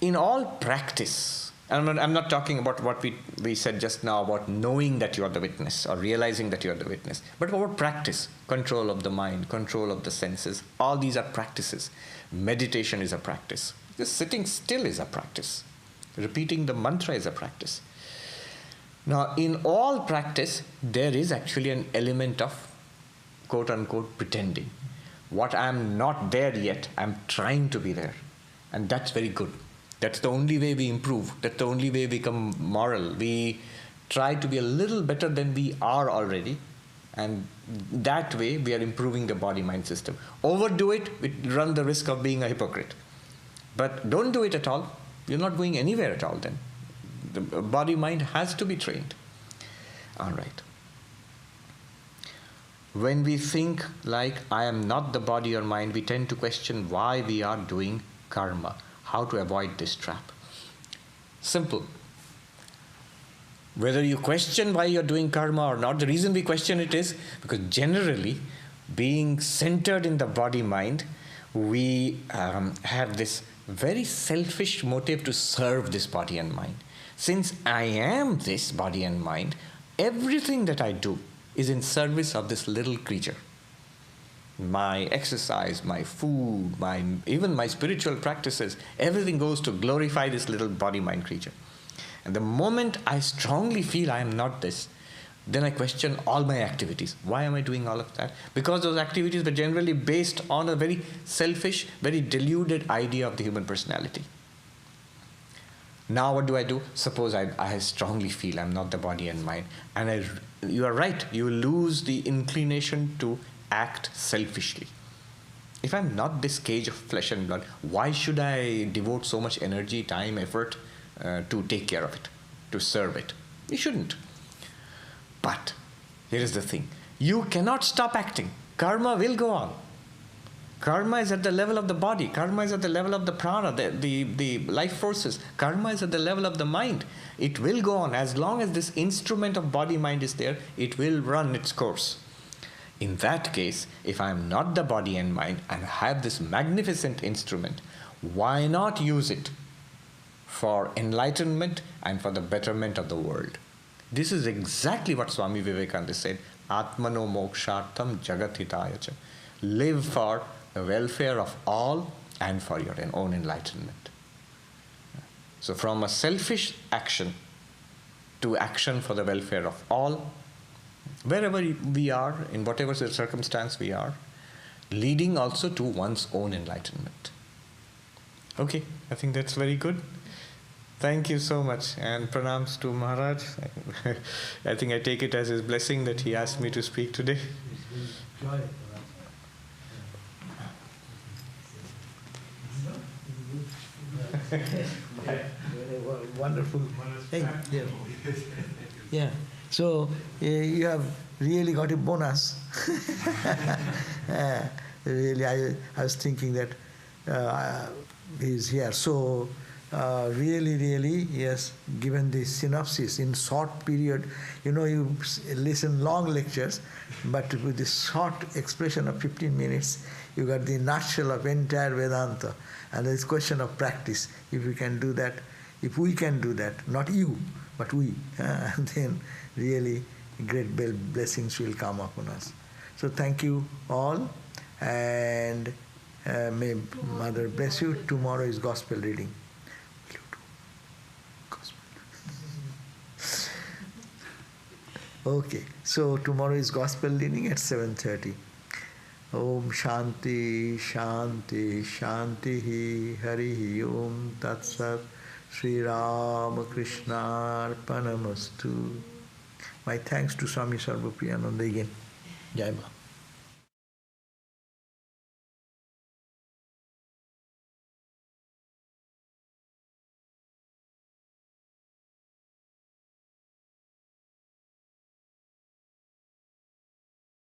In all practice, I'm not talking about what we said just now about knowing that you are the witness or realizing that you are the witness, but about practice, control of the mind, control of the senses. All these are practices. Meditation is a practice. Just sitting still is a practice. Repeating the mantra is a practice. Now, in all practice, there is actually an element of quote-unquote pretending. What I'm not there yet, I'm trying to be there. And that's very good. That's the only way we improve. That's the only way we become moral. We try to be a little better than we are already. And that way, we are improving the body-mind system. Overdo it, we run the risk of being a hypocrite. But don't do it at all. You're not going anywhere at all then. The body-mind has to be trained. All right. When we think like, I am not the body or mind, we tend to question why we are doing karma. How to avoid this trap. Simple. Whether you question why you're doing karma or not, the reason we question it is because generally, being centered in the body-mind, we have this very selfish motive to serve this body and mind. Since I am this body and mind, everything that I do is in service of this little creature. My exercise, my food, even my spiritual practices, everything goes to glorify this little body-mind creature. And the moment I strongly feel I am not this, then I question all my activities. Why am I doing all of that? Because those activities were generally based on a very selfish, very deluded idea of the human personality. Now what do? Suppose I strongly feel I'm not the body and mind. And you are right, you lose the inclination to act selfishly. If I'm not this cage of flesh and blood, why should I devote so much energy, time, effort to take care of it, to serve it? You shouldn't. But here is the thing. You cannot stop acting. Karma will go on. Karma is at the level of the body. Karma is at the level of the prana, the life forces. Karma is at the level of the mind. It will go on. As long as this instrument of body-mind is there, it will run its course. In that case, if I am not the body and mind and have this magnificent instrument, why not use it for enlightenment and for the betterment of the world? This is exactly what Swami Vivekananda said, Atmano mokshartham jagathitaya cha. Live for the welfare of all and for your own enlightenment. So from a selfish action to action for the welfare of all, wherever we are, in whatever circumstance we are, leading also to one's own enlightenment. Okay, I think that's very good. Thank you so much, and pranams to Maharaj. I think I take it as his blessing that he asked me to speak today. Wonderful. Hey, yeah. Yeah. So you have really got a bonus. Really, I was thinking that he's here. So really, yes, given the synopsis in short period, you listen long lectures, but with this short expression of 15 minutes, you got the nutshell of entire Vedanta. And it's question of practice. If we can do that, not you, but we, then really great blessings will come upon us. So thank you all, and may Mother bless you. Tomorrow is gospel reading. Okay, so tomorrow is gospel reading at 7:30. Om Shanti, Shanti, Shanti, Hari Om Tat Sat, Sri Ram Krishna Arpanamastu. My thanks to Swami Sarvapriyananda again. Jai Ma.